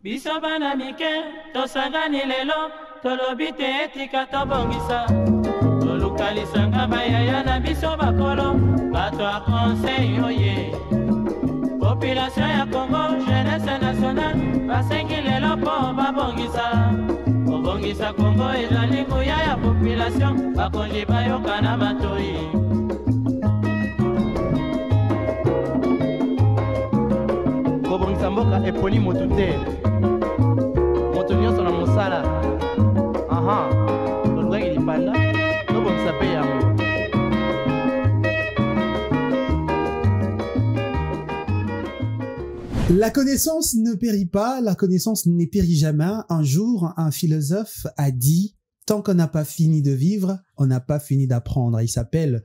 Biso bana mike, tosangani lelo, tolobi te etika tobongisa. Tolukalisanga bayaya na biso bakolo, bato a conseil oye. Population ya Congo, jeunesse nationale, basengi lelo po babongisa. Obongisa Congo ezali nguya ya population, bakonji bayoka na batoi. Kobongisa mboka eponi motu te. Moto nyonso na mosala. Aha, tolukaki lipanda, tobongisa pe yango. La connaissance ne périt pas, la connaissance ne périt jamais. Un jour, un philosophe a dit « Tant qu'on n'a pas fini de vivre, on n'a pas fini d'apprendre ». Il s'appelle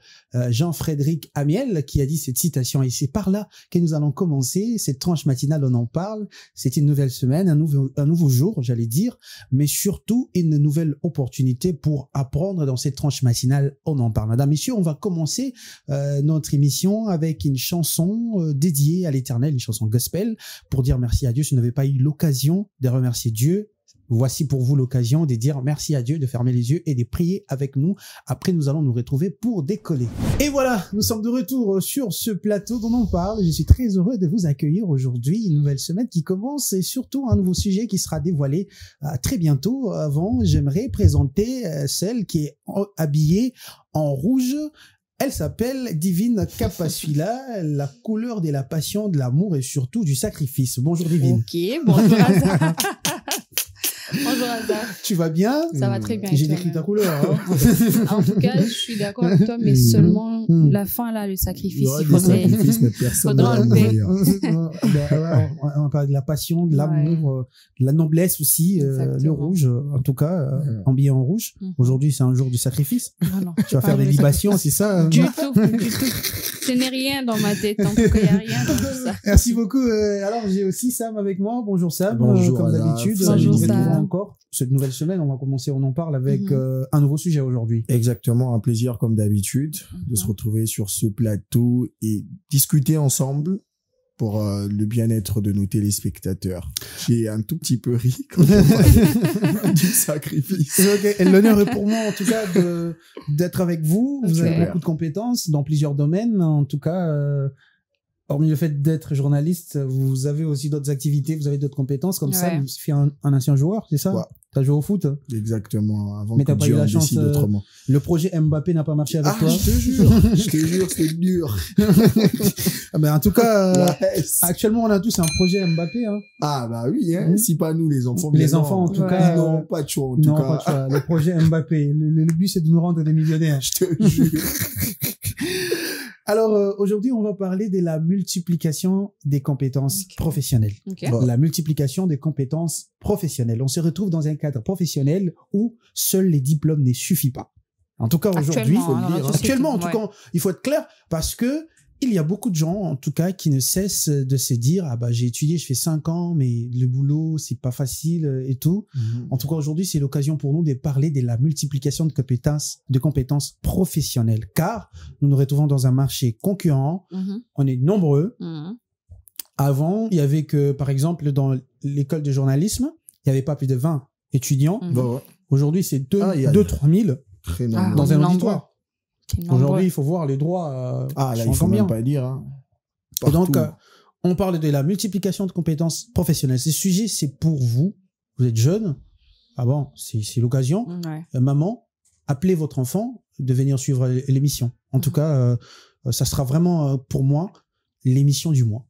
Jean-Frédéric Amiel qui a dit cette citation. Et c'est par là que nous allons commencer cette tranche matinale. On en parle. C'est une nouvelle semaine, un nouveau jour, j'allais dire, mais surtout une nouvelle opportunité pour apprendre dans cette tranche matinale. On en parle. Mesdames, Messieurs, on va commencer notre émission avec une chanson dédiée à l'Éternel, une chanson gospel, pour dire merci à Dieu. Si vous n'avez pas eu l'occasion de remercier Dieu, voici pour vous l'occasion de dire merci à Dieu, de fermer les yeux et de prier avec nous. Après, nous allons nous retrouver pour décoller. Et voilà, nous sommes de retour sur ce plateau dont on parle. Je suis très heureux de vous accueillir aujourd'hui. Une nouvelle semaine qui commence et surtout un nouveau sujet qui sera dévoilé très bientôt. Avant, j'aimerais présenter celle qui est habillée en rouge. Elle s'appelle Divine Kapasvila, la couleur de la passion, de l'amour et surtout du sacrifice. Bonjour Divine. Ok, bonjour Azar. Bonjour Azar. Tu vas bien? Ça va très bien. J'ai décrit ta couleur. Hein. En tout cas, je suis d'accord avec toi, mais seulement la fin là, le sacrifice. Il faudrait enlever. On parle de la passion, de l'amour, de la noblesse aussi, le rouge, en tout cas, habillé en rouge. Aujourd'hui, c'est un jour du sacrifice. Non, tu vas faire des libations, c'est ça? Du tout, du tout. Ce n'est rien dans ma tête, en tout cas, il n'y a rien dans tout ça. Merci beaucoup. Alors, j'ai aussi Sam avec moi. Bonjour Sam. Bonjour, comme d'habitude. Bonjour Sam. Encore cette nouvelle semaine, on va commencer, on en parle avec un nouveau sujet aujourd'hui. Exactement, un plaisir comme d'habitude de se retrouver sur ce plateau et discuter ensemble pour le bien-être de nos téléspectateurs. J'ai un tout petit peu ri quand on parlait du sacrifice. Okay. Et l'honneur est pour moi, en tout cas, d'être avec vous. Vous avez beaucoup de compétences dans plusieurs domaines. En tout cas, hormis le fait d'être journaliste, vous avez aussi d'autres activités, vous avez d'autres compétences. Comme ça, vous suis un ancien joueur, c'est ça? T'as joué au foot? Exactement. Avant mais que t'as pas eu la chance. Autrement. Le projet Mbappé n'a pas marché avec toi? Je te jure, c'est dur. Mais en tout cas, actuellement, on a tous un projet Mbappé. Hein. Ah bah oui, hein. Si pas nous, les enfants. Les enfants, en tout cas, ils n'auront pas de choix. En tout cas, pas de choix. Le projet Mbappé. Le but, c'est de nous rendre des millionnaires. Je te jure. Alors, aujourd'hui, on va parler de la multiplication des compétences professionnelles. Okay. La multiplication des compétences professionnelles. On se retrouve dans un cadre professionnel où seuls les diplômes ne suffisent pas. En tout cas, aujourd'hui, actuellement, en tout cas, il faut être clair parce que il y a beaucoup de gens, en tout cas, qui ne cessent de se dire « Ah bah, j'ai étudié, je fais 5 ans, mais le boulot, c'est pas facile et tout. En tout cas, aujourd'hui, c'est l'occasion pour nous de parler de la multiplication de compétences professionnelles. Car nous nous retrouvons dans un marché concurrent. On est nombreux. Avant, il y avait que, par exemple, dans l'école de journalisme, il n'y avait pas plus de 20 étudiants. Aujourd'hui, c'est 2-3 000 dans un auditoire. Aujourd'hui, il faut voir les droits. Là, il faut même pas dire. Hein. Et donc, on parle de la multiplication de compétences professionnelles. Ce sujet, c'est pour vous. Vous êtes jeune. Ah bon, c'est l'occasion. Maman, appelez votre enfant de venir suivre l'émission. En tout cas, ça sera vraiment pour moi l'émission du mois.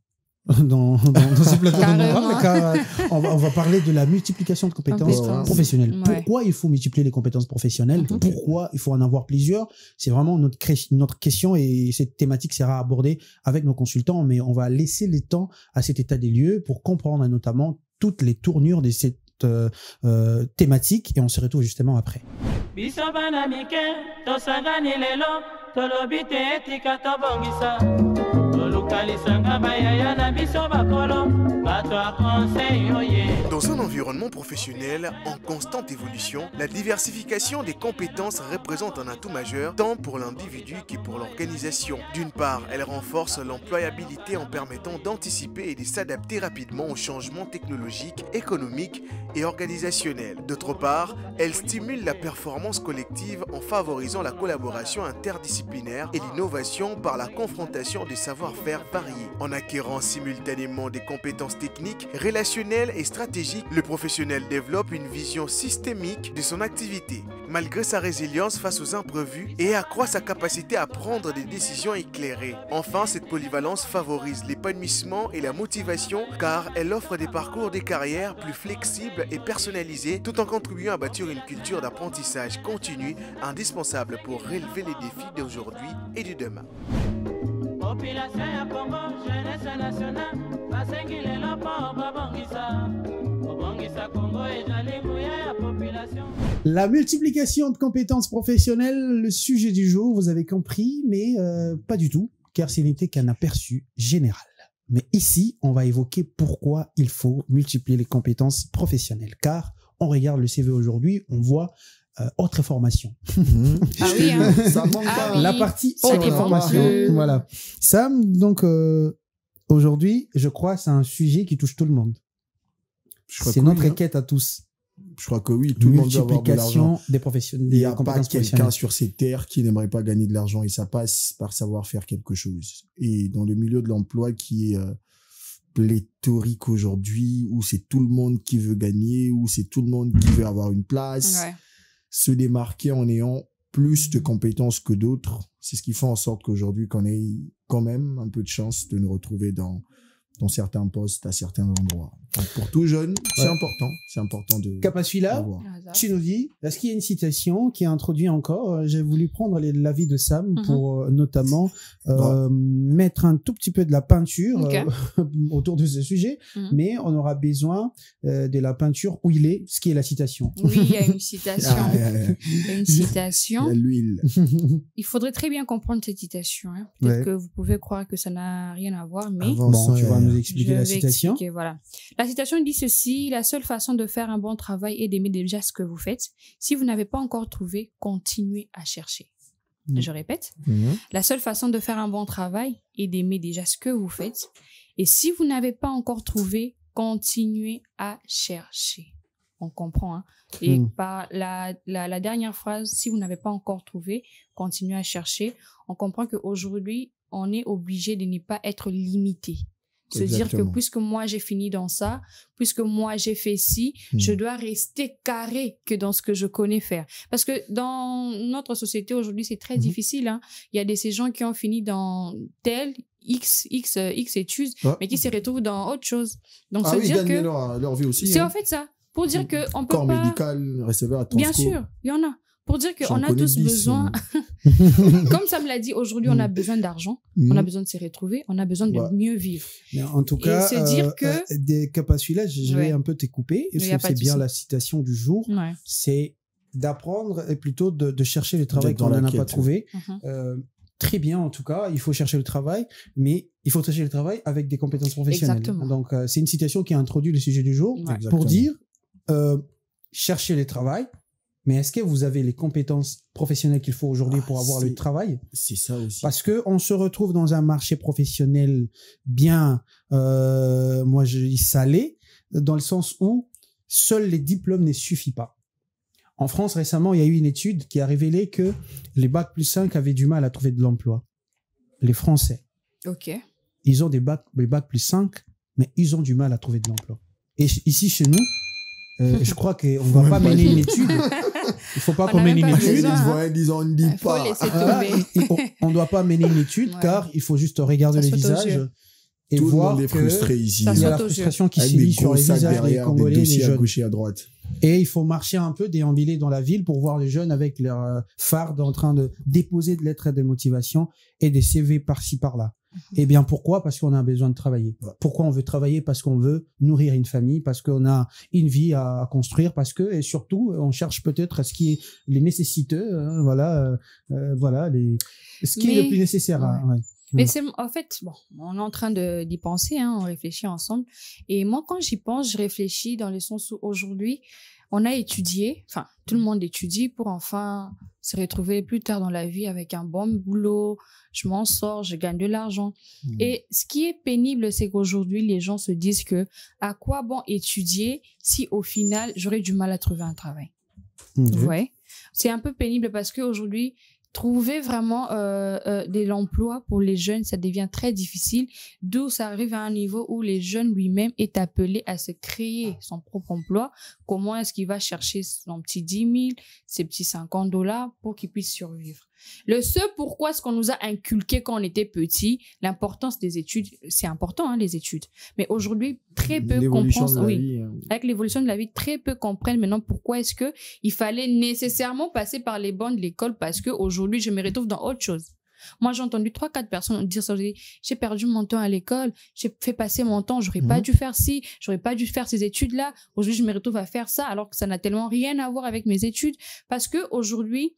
Dans ce plateau car on va parler de la multiplication de compétences professionnelles. Pourquoi il faut multiplier les compétences professionnelles? Pourquoi il faut en avoir plusieurs? C'est vraiment notre question et cette thématique sera abordée avec nos consultants, mais on va laisser le temps à cet état des lieux pour comprendre notamment toutes les tournures de cette thématique et on se retrouve justement après. Tolukalisanga bayaya na biso bakolo bato Dans un environnement professionnel en constante évolution, la diversification des compétences représente un atout majeur tant pour l'individu que pour l'organisation. D'une part, elle renforce l'employabilité en permettant d'anticiper et de s'adapter rapidement aux changements technologiques, économiques et organisationnels. D'autre part, elle stimule la performance collective en favorisant la collaboration interdisciplinaire et l'innovation par la confrontation des savoir-faire variés. En acquérant simultanément des compétences techniques, relationnelles et stratégiques, le professionnel développe une vision systémique de son activité, malgré sa résilience face aux imprévus, et accroît sa capacité à prendre des décisions éclairées. Enfin, cette polyvalence favorise l'épanouissement et la motivation car elle offre des parcours de carrière plus flexibles et personnalisés tout en contribuant à bâtir une culture d'apprentissage continu indispensable pour relever les défis d'aujourd'hui et de demain. Population ya Congo, jeunesse nationale, basengi lelo po babongisa. Babongisa Congo ezali nguya ya population. La multiplication de compétences professionnelles, le sujet du jour, vous avez compris, mais pas du tout, car ce n'était qu'un aperçu général. Mais ici, on va évoquer pourquoi il faut multiplier les compétences professionnelles, car on regarde le CV aujourd'hui, on voit autre formation. Ah oui, hein. Ça manque Ah pas. oui. La partie Ça autre dépend formation. plus. Voilà. Sam, donc aujourd'hui, je crois que c'est un sujet qui touche tout le monde. Je crois C'est que notre oui, hein. quête à tous. Je crois que oui, tout le monde doit avoir de l'argent. Multiplication des professionnels, Il n'y des a pas compétences quelqu'un professionnelles. sur cette terre qui n'aimerait pas gagner de l'argent et ça passe par savoir faire quelque chose. Et dans le milieu de l'emploi qui est pléthorique aujourd'hui, où c'est tout le monde qui veut gagner, où c'est tout le monde qui veut avoir une place, Ouais. se démarquer en ayant plus de compétences que d'autres, c'est ce qui fait en sorte qu'aujourd'hui qu'on ait quand même un peu de chance de nous retrouver dans certains postes à certains endroits. Donc pour tout jeune, c'est important de Capacula, d'avoir. tu nous dis, est-ce qu'il y a une citation qui est introduite encore? J'ai voulu prendre l'avis de Sam pour notamment mettre un tout petit peu de la peinture Ok. autour de ce sujet, mais on aura besoin de la peinture où il est, ce qui est la citation. Oui, il y a une citation. Ah, Il y a une citation. L'huile. Il faudrait très bien comprendre cette citation. Hein. Peut-être Ouais. que vous pouvez croire que ça n'a rien à voir, mais Bon, tu vas nous je expliquer la vais citation. expliquer, voilà. La citation dit ceci: la seule façon de faire un bon travail est d'aimer déjà ce que vous faites. Si vous n'avez pas encore trouvé, continuez à chercher. Je répète. La seule façon de faire un bon travail est d'aimer déjà ce que vous faites. Et si vous n'avez pas encore trouvé, continuez à chercher. On comprend, hein. Et par la dernière phrase, si vous n'avez pas encore trouvé, continuez à chercher. On comprend qu'aujourd'hui, on est obligé de ne pas être limité. Se dire que Exactement. puisque moi j'ai fini dans ça, puisque moi j'ai fait ci, je dois rester carré que dans ce que je connais faire. Parce que dans notre société aujourd'hui, c'est très difficile, hein. Il y a ces gens qui ont fini dans tel X études, mais qui se retrouvent dans autre chose. Donc se Ah oui, dire gagner que leur vie aussi. c'est hein. en fait ça. Pour dire que on peut Corps pas. médical, receveur à Bien Transco. sûr, il y en a. Pour dire J'en qu'on a connais tous 10, besoin, comme ça me l'a dit, aujourd'hui on a besoin d'argent, on a besoin de se retrouver, on a besoin de Ouais. mieux vivre. Mais en tout cas, se dire que- des Capacula, je vais Ouais. un peu te couper, Il y a parce pas que de c'est bien souci. la citation du jour. Ouais. C'est d'apprendre et plutôt de chercher le travail D'être dans qu'on la n'en a pas quête. trouvé. Mhm. Très bien, en tout cas, il faut chercher le travail, mais il faut chercher le travail avec des compétences professionnelles. Exactement. Donc, c'est une citation qui a introduit le sujet du jour Ouais. pour Exactement. dire cherchez le travail, mais est-ce que vous avez les compétences professionnelles qu'il faut aujourd'hui pour avoir le c'est- travail? C'est ça aussi. Parce que on se retrouve dans un marché professionnel bien, moi je dis salé, dans le sens où seuls les diplômes ne suffisent pas. En France, récemment, il y a eu une étude qui a révélé que les bac plus 5 avaient du mal à trouver de l'emploi. Les Français, Ok. ils ont des bac plus 5, mais ils ont du mal à trouver de l'emploi. Et ici, chez nous, je crois qu'on ne va même pas pas mener dire. une étude. Il ne faut pas On qu'on n'a mène même une pas étude. besoin, hein. Ils disent on ne dit Il faut pas. laisser Ah, tomber. on ne doit pas mener une étude Ouais. car il faut juste regarder Ça le saute aux visage yeux. et Tout le voir monde est que frustré ici. Ça il y a la saute aux yeux. frustration qui Avec s'y des lit sur gros les sacs visages des derrière, des Congolais, des dossiers à jeunes. gauche et à droite. Et il faut marcher un peu, déambuler dans la ville pour voir les jeunes avec leurs fardes en train de déposer de lettres de motivation et des CV par-ci par-là. Eh bien, pourquoi? Parce qu'on a besoin de travailler. Pourquoi on veut travailler? Parce qu'on veut nourrir une famille, parce qu'on a une vie à construire, parce que, et surtout, on cherche peut-être à ce qui est les nécessiteux, hein, voilà, ce qui est Mais- le plus nécessaire. Hein, ouais. Mais c'est, en fait, bon, on est en train d'y penser, hein, on réfléchit ensemble. Et moi, quand j'y pense, je réfléchis dans le sens où aujourd'hui, on a étudié, enfin, tout le monde étudie pour enfin se retrouver plus tard dans la vie avec un bon boulot, je m'en sors, je gagne de l'argent. Et ce qui est pénible, c'est qu'aujourd'hui, les gens se disent que à quoi bon étudier si au final, j'aurais du mal à trouver un travail. Ouais. C'est un peu pénible parce qu'aujourd'hui, trouver vraiment de l'emploi pour les jeunes, ça devient très difficile, d'où ça arrive à un niveau où les jeunes lui-même est appelé à se créer son propre emploi. Comment est-ce qu'il va chercher son petit 10 000, ses petits $50 pour qu'il puisse survivre? Le seul pourquoi est-ce qu'on nous a inculqué quand on était petit, l'importance des études, c'est important, hein, les études. Mais aujourd'hui, très peu comprennent, oui, avec l'évolution de la vie, très peu comprennent maintenant pourquoi est-ce que il fallait nécessairement passer par les bancs de l'école parce que aujourd'hui, je me retrouve dans autre chose. Moi, j'ai entendu 3-4 personnes dire ça. J'ai perdu mon temps à l'école, j'ai fait passer mon temps, j'aurais pas dû faire ci, j'aurais pas dû faire ces études-là. Aujourd'hui, je me retrouve à faire ça alors que ça n'a tellement rien à voir avec mes études. Parce que aujourd'hui,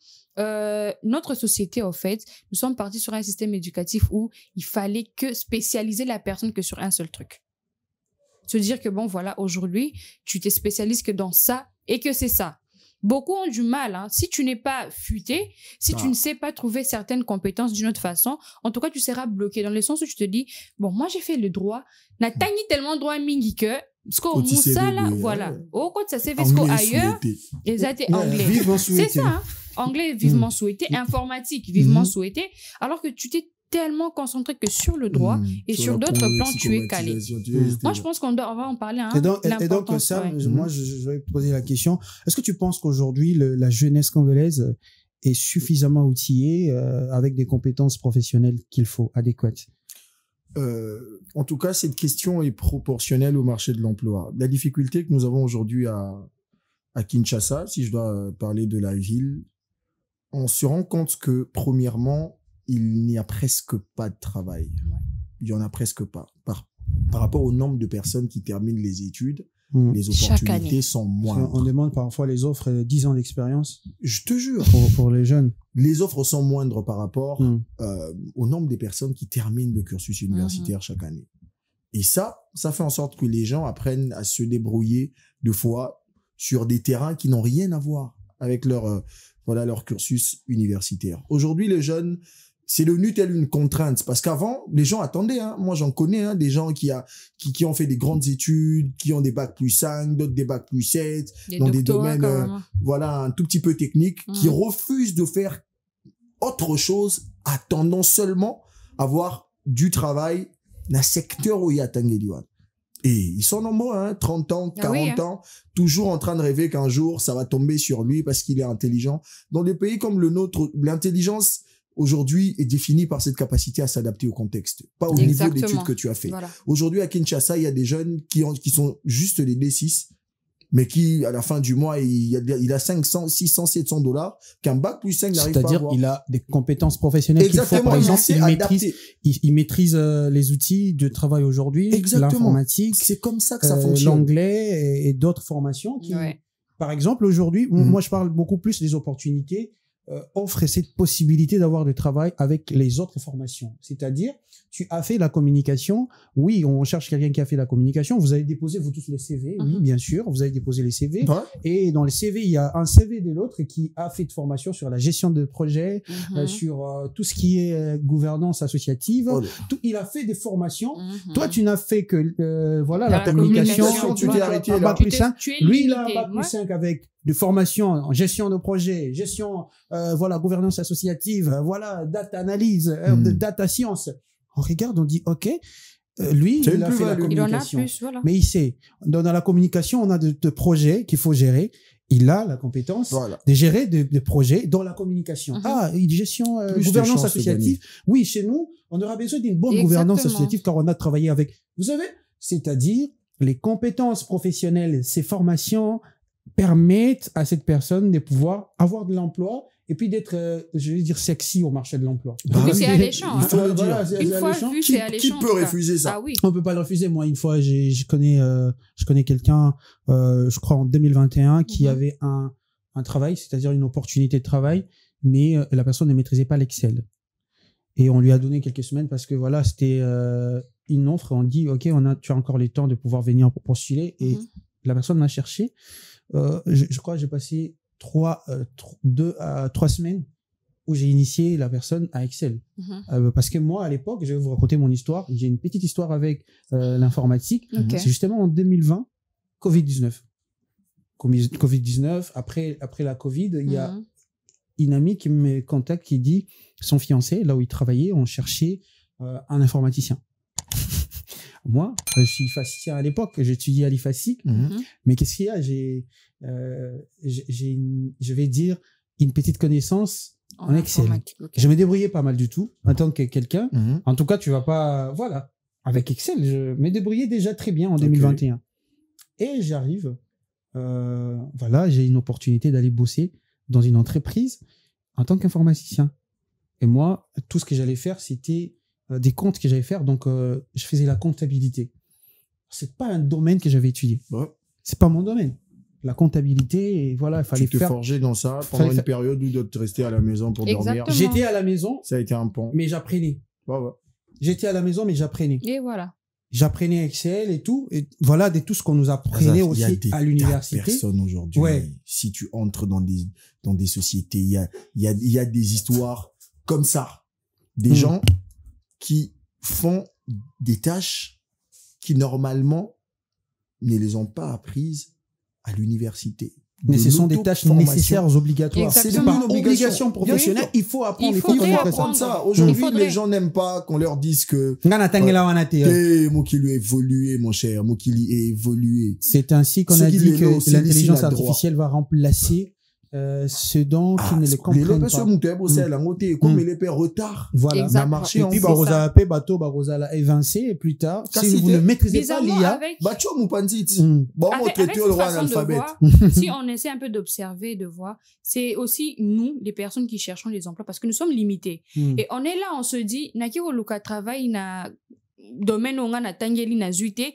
notre société, en fait, nous sommes partis sur un système éducatif où il fallait que spécialiser la personne que sur un seul truc. Se dire que bon, voilà, aujourd'hui, tu t'es spécialisé que dans ça et que c'est ça. Beaucoup ont du mal, hein. Si tu n'es pas futé, si tu ne sais pas trouver certaines compétences d'une autre façon, en tout cas, tu seras bloqué dans le sens où tu te dis, bon, moi, j'ai fait le droit, n'a tagné tellement droit mingi que, ce qu'on moussa là, voilà. Au côté, ça s'est fait ce qu'on ailleurs, exact, anglais. C'est ça, hein. Anglais vivement souhaité, informatique vivement souhaité, alors que tu t'es tellement concentré que sur le droit et sur d'autres plans, tu es calé. Moi, je pense qu'on va en parler. Hein, et donc, ça, moi, je vais te poser la question. Est-ce que tu penses qu'aujourd'hui, la jeunesse congolaise est suffisamment outillée avec des compétences professionnelles qu'il faut, adéquates? En tout cas, cette question est proportionnelle au marché de l'emploi. La difficulté que nous avons aujourd'hui à Kinshasa, si je dois parler de la ville, on se rend compte que, premièrement, il n'y a presque pas de travail. Il n'y en a presque pas. Par rapport au nombre de personnes qui terminent les études, les opportunités sont moindres. On demande parfois les offres 10 ans d'expérience. Je te jure. Pour les jeunes. Les offres sont moindres par rapport au nombre de personnes qui terminent le cursus universitaire chaque année. Et ça fait en sorte que les gens apprennent à se débrouiller de fois sur des terrains qui n'ont rien à voir avec leur cursus universitaire. Aujourd'hui, les jeunes, c'est devenu telle une contrainte parce qu'avant, les gens attendaient, hein. Moi, j'en connais, hein, des gens qui ont fait des grandes études, qui ont des bacs plus 5, d'autres des bacs plus 7, dans des domaines, un tout petit peu techniques, qui refusent de faire autre chose, attendant seulement avoir du travail dans le secteur où il y a Tanguédiouane. Et ils sont nombreux, hein, 30 ans, 40 ans, toujours en train de rêver qu'un jour, ça va tomber sur lui parce qu'il est intelligent. Dans des pays comme le nôtre, l'intelligence, aujourd'hui, est définie par cette capacité à s'adapter au contexte, pas au niveau d'études que tu as fait. Voilà. Aujourd'hui, à Kinshasa, il y a des jeunes qui sont juste des D6, mais qui, à la fin du mois, il a 500, 600, $700, qu'un bac plus 5 n'arrive pas à avoir. C'est-à-dire, il a des compétences professionnelles qu'il faut. Par exemple, il maîtrise les outils de travail aujourd'hui, l'informatique. C'est comme ça que ça fonctionne. L'anglais et d'autres formations qui, par exemple, aujourd'hui, moi, je parle beaucoup plus des opportunités, offre cette possibilité d'avoir du travail avec les autres formations. C'est-à-dire, tu as fait la communication. Oui, on cherche quelqu'un qui a fait la communication. Vous avez déposé, vous tous, les CV. Oui, bien sûr. Vous avez déposé les CV. Et dans les CV, il y a un CV de l'autre qui a fait de formation sur la gestion de projet, sur tout ce qui est gouvernance associative. Il a fait des formations. Toi, tu n'as fait que, la communication. Tu t'es arrêté là. Bac plus 5. Lui, il a un bac plus 5 avec de formation en gestion de projet, gestion, gouvernance associative, data analyse, data science. On regarde, on dit, OK, lui, il a fait la communication. Mais il sait, dans la communication, on a de projets qu'il faut gérer. Il a la compétence de gérer des projets dans la communication. Gestion, gouvernance associative. Oui, chez nous, on aura besoin d'une bonne gouvernance associative car on a travaillé avec, vous savez, c'est-à-dire les compétences professionnelles, ces formations permettent à cette personne de pouvoir avoir de l'emploi et puis d'être, je vais dire, sexy au marché de l'emploi. C'est alléchant. Une fois vu, c'est alléchant. Qui peut refuser ça? On peut pas le refuser. Moi, une fois, je connais quelqu'un, je crois en 2021, qui avait un travail, c'est-à-dire une opportunité de travail, mais la personne ne maîtrisait pas l'Excel. Et on lui a donné quelques semaines parce que voilà, c'était une offre. On dit, OK, tu as encore le temps de pouvoir venir pour postuler. Et la personne m'a cherché. Je crois que j'ai passé 2 à 3 semaines où j'ai initié la personne à Excel. Parce que moi, à l'époque, je vais vous raconter mon histoire. J'ai une petite histoire avec l'informatique. Okay. C'est justement en 2020, Covid-19. Covid-19, après la Covid, il y a une amie qui me contacte qui dit son fiancé, là où il travaillait, on cherchait un informaticien. Moi, je suis IFACien à l'époque, j'étudiais à l'IFACIC, mais qu'est-ce qu'il y a? Je vais dire, une petite connaissance en Excel. Okay. Je me débrouillais pas mal du tout, en tant que quelqu'un. En tout cas, tu vas pas... Voilà. Avec Excel, je me débrouillais déjà très bien en 2021. Et j'arrive, voilà, j'ai une opportunité d'aller bosser dans une entreprise en tant qu'informaticien. Et moi, tout ce que j'allais faire, c'était des comptes que j'allais faire. Donc, je faisais la comptabilité. C'est pas un domaine que j'avais étudié. Ouais. C'est pas mon domaine. La comptabilité, et voilà, il fallait faire... Tu te forgeais dans ça pendant une période où tu restais à la maison pour dormir. J'étais à la maison. Ça a été un pont. Mais j'apprenais. Ouais. J'étais à la maison, mais j'apprenais. Et voilà. J'apprenais Excel et tout. Et voilà, de tout ce qu'on nous apprenait aussi à l'université. Il y a des personnes aujourd'hui. Ouais. Si tu entres dans des sociétés, il y a des histoires comme ça. Des gens qui font des tâches qui, normalement, ne les ont pas apprises à l'université. Mais ce sont des tâches nécessaires, obligatoires. C'est pas une obligation professionnelle. Il faut apprendre. Il faut apprendre ça. Aujourd'hui, les gens n'aiment pas qu'on leur dise que moi qui lui ai évolué, mon cher, moi qui lui ai évolué. C'est ainsi qu'on a dit que l'intelligence artificielle va remplacer ce dont ils ne les comprennent pas. Comme les pères retard. Voilà. Ça a marché. Et puis, barosa paix, bateau, barosa l'a évincé, et plus tard, si vous ne maîtrisez pas l'IA, si on essaie un peu d'observer, de voir, c'est aussi nous, les personnes qui cherchons les emplois, parce que nous sommes limités. Et on est là, on se dit, naki wo luka travail na domaine où on a tangeli na zuité.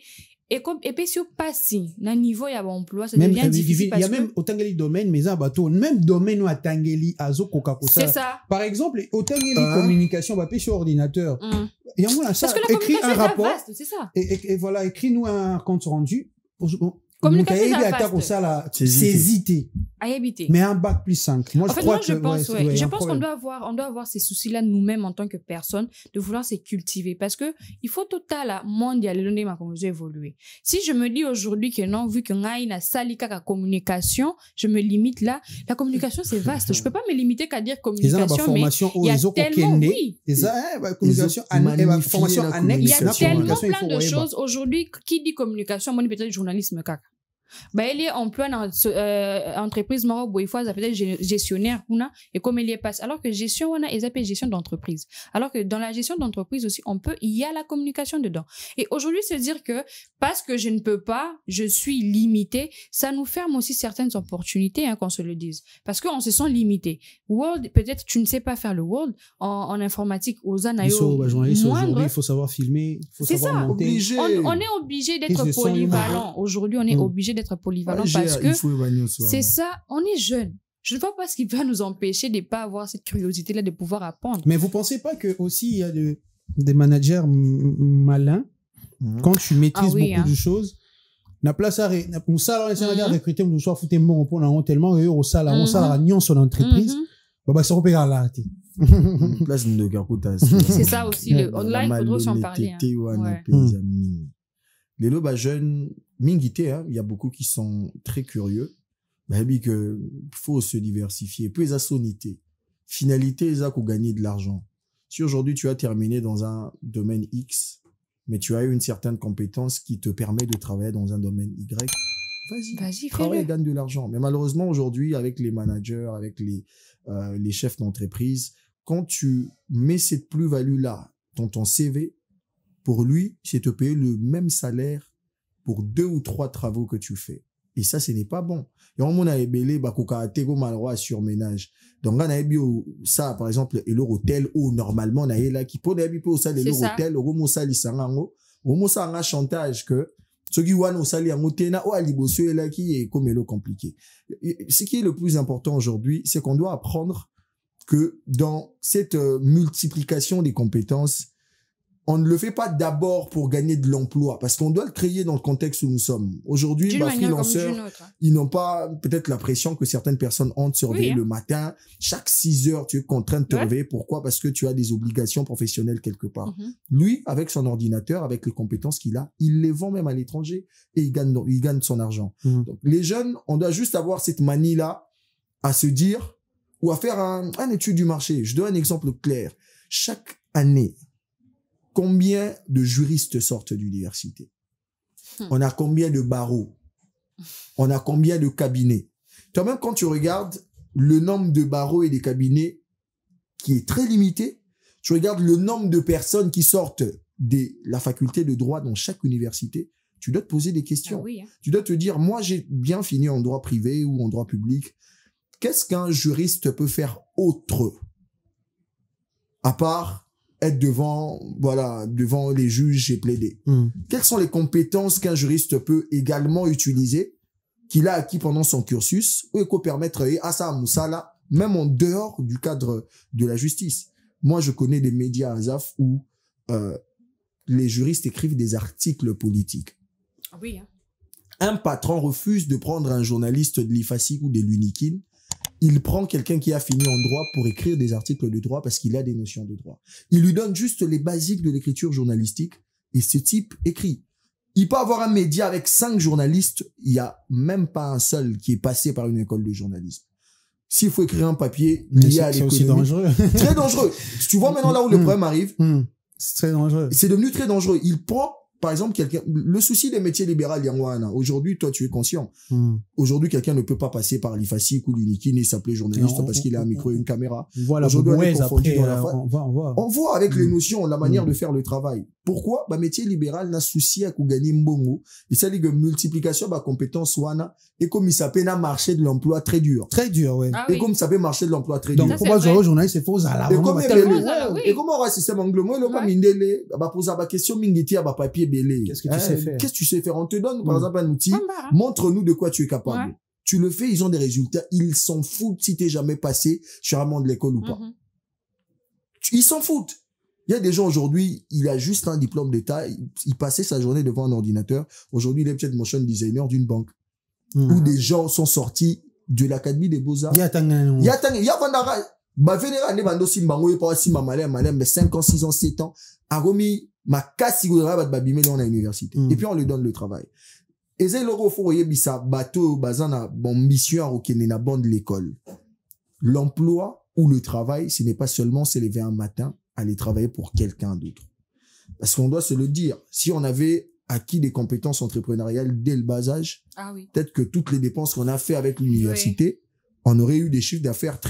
Et puis, si on passe na niveau ya emploi, ça devient difficile. Il y a même au Tangeli domaine, mais un bateau, même domaine où à Tangeli, Azo, Coca-Cola. C'est ça. Par exemple, au Tangeli communication, va sur ordinateur. Il y a moins ça. Écris un rapport. C'est ça. Et voilà, écris-nous un compte rendu. Communication, c'est hésité. Mais un bac plus 5. Moi, je pense qu'on doit avoir ces soucis-là nous-mêmes en tant que personne, de vouloir se cultiver. Parce que il faut total mondial évoluer. Si je me dis aujourd'hui que non, vu que na salika la communication, je me limite là. La communication, c'est vaste. Je peux pas me limiter qu'à dire communication, mais il y a tellement, communication, formation annexe. Il y a tellement plein de choses. Aujourd'hui, qui dit communication, moi, peut-être journalisme, kaka. Il est emploi dans entreprise il faut appeler gestionnaire et comme il y passe, alors que gestion ils appellent gestion d'entreprise, alors que dans la gestion d'entreprise aussi il y a la communication dedans. Et aujourd'hui, se dire que parce que je ne peux pas, je suis limité, ça nous ferme aussi certaines opportunités, qu'on se le dise, parce qu'on se sent limité. Word, peut-être tu ne sais pas faire le Word en informatique aux anaïos aujourd'hui, il faut savoir filmer, il faut savoir monter. On est obligé d'être polyvalent. Aujourd'hui, on est obligé d'être polyvalent parce que c'est ça, on est jeune. Je ne vois pas ce qui va nous empêcher de ne pas avoir cette curiosité-là de pouvoir apprendre. Mais vous ne pensez pas que aussi il y a des managers malins quand tu maîtrises beaucoup de choses, na place à recruter nous soit fouté mon pour na tellement au salaire on son entreprise ça repère là place de Gakuta. C'est ça aussi le online, il faudrait s'en parler. Les lobes jeunes mingité, il y a beaucoup qui sont très curieux. Il faut se diversifier. Puis les assonités. Finalité, ils ont gagner de l'argent. Si aujourd'hui tu as terminé dans un domaine X, mais tu as eu une certaine compétence qui te permet de travailler dans un domaine Y, vas-y, travaille et gagne de l'argent. Mais malheureusement aujourd'hui, avec les managers, avec les chefs d'entreprise, quand tu mets cette plus-value-là dans ton CV, pour lui, c'est te payer le même salaire pour 2 ou 3 travaux que tu fais. Et ça, ce n'est pas bon. Et on a ébélé, malroi sur ménage. Donc, on a ça, par exemple, et leur hôtel, où normalement, on a là, qui peut être ça, et leur hôtel, au sali sangango, au sanga chantage que, ce qui au sali angotena, ou alibosio, et là, qui est comme compliqué. Ce qui est le plus important aujourd'hui, c'est qu'on doit apprendre que dans cette multiplication des compétences, on ne le fait pas d'abord pour gagner de l'emploi, parce qu'on doit le créer dans le contexte où nous sommes. Aujourd'hui, freelanceurs, ils n'ont pas peut-être la pression que certaines personnes ont de se réveiller le matin. Chaque 6 heures, tu es contraint de te réveiller. Pourquoi? Parce que tu as des obligations professionnelles quelque part. Lui, avec son ordinateur, avec les compétences qu'il a, il les vend même à l'étranger et il gagne son argent. Donc, les jeunes, on doit juste avoir cette manie-là à se dire ou à faire un étude du marché. Je donne un exemple clair. Chaque année, combien de juristes sortent d'université? On a combien de barreaux? On a combien de cabinets? Toi-même, quand tu regardes le nombre de barreaux et des cabinets qui est très limité, tu regardes le nombre de personnes qui sortent de la faculté de droit dans chaque université, tu dois te poser des questions. Tu dois te dire, moi, j'ai bien fini en droit privé ou en droit public. Qu'est-ce qu'un juriste peut faire autre? À part être devant les juges et plaider. Quelles sont les compétences qu'un juriste peut également utiliser, qu'il a acquis pendant son cursus, ou qu'on permettre à ça, Moussala, même en dehors du cadre de la justice. Moi, je connais des médias Azaf où les juristes écrivent des articles politiques. Un patron refuse de prendre un journaliste de l'IFASIC ou de l'UNIKIN. Il prend quelqu'un qui a fini en droit pour écrire des articles de droit parce qu'il a des notions de droit. Il lui donne juste les basiques de l'écriture journalistique et ce type écrit. Il peut avoir un média avec 5 journalistes, il n'y a même pas un seul qui est passé par une école de journalisme. S'il faut écrire un papier lié à l'économie... C'est aussi dangereux. Très dangereux. Tu vois maintenant là où le problème arrive. C'est très dangereux. C'est devenu très dangereux. Il prend... Par exemple, le souci des métiers libéraux, aujourd'hui, toi, tu es conscient. Aujourd'hui, quelqu'un ne peut pas passer par l'IFASIC ou l'UNIKIN et s'appeler journaliste parce qu'il a un micro et une caméra. Voilà, aujourd'hui, on voit avec les notions, la manière de faire le travail. Pourquoi? Métier libéral n'a souci à gagner mbongo. Et ça dit que multiplication, compétence, wana, et comme il s'appelle un marché de l'emploi très dur. Très dur, ouais. Et comme ça s'appelle marché de l'emploi très dur. Donc, pourquoi je journaliste, c'est faux, et comment aura un système anglo-moi, il a mindele, poser la question, mingiti, papier belé. Qu'est-ce que tu sais faire? Qu'est-ce que tu sais faire? On te donne, par exemple, un outil, montre-nous de quoi tu es capable. Tu le fais, ils ont des résultats, ils s'en foutent si t'es jamais passé sur un monde de l'école ou pas. Ils s'en foutent. Il y a des gens aujourd'hui, il a juste un diplôme d'État, il passait sa journée devant un ordinateur. Aujourd'hui, il est peut-être motion designer d'une banque. Où des gens sont sortis de l'Académie des Beaux-Arts. Il y a Vandara, vénéra, ne bando simbango, pas simba malem, mais 5 ans, 6 ans, 7 ans, a remis ma casse, il va babimé dans l'université. Et puis on lui donne le travail. Et c'est le faut bisa bateau, bazana, ambition, ou qui n'est pas bon de l'école. L'emploi ou le travail, ce n'est pas seulement se lever un matin, aller travailler pour quelqu'un d'autre. Parce qu'on doit se le dire, si on avait acquis des compétences entrepreneuriales dès le bas âge, peut-être que toutes les dépenses qu'on a fait avec l'université, on aurait eu des chiffres d'affaires très